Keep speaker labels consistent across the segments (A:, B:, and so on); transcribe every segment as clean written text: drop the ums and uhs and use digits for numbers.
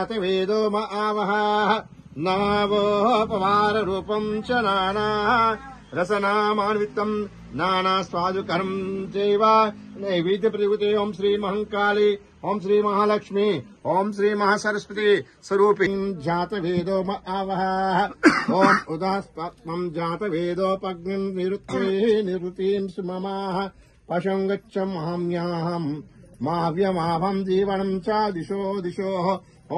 A: जातवेदो म आवह नवोपवाररूपं च नाना रसनामान्वितं नाना स्वादुकरं चैव नैवेद्यप्रयुक्ते ओम श्री महंकाली ओम श्री महालक्ष्मी ओम श्री महासरस्वती स्वरूपिं जातवेदो म आवह ओम उदास्त्वं जातवेदोपग्निं निवृत्तिं सुममाह पशं गच्छमाम्याहं माव्यमाभं जीवनं च दिशो दिशो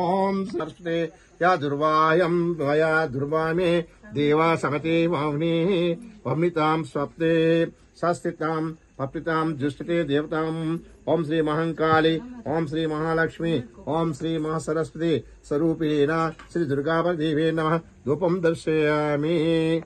A: ओम सरस्वते या दुर्वायं वया दुर्वामे देवा सहते वावने वमितां स्वप्ने सस्थितां पप्पितां जुष्टते देवतां ओम श्री महंकाली ओम श्री महालक्ष्मी ओम श्री महासरस्वती स्वरूपेण श्री दुर्गादेवे नमः धूपं दर्शयामि।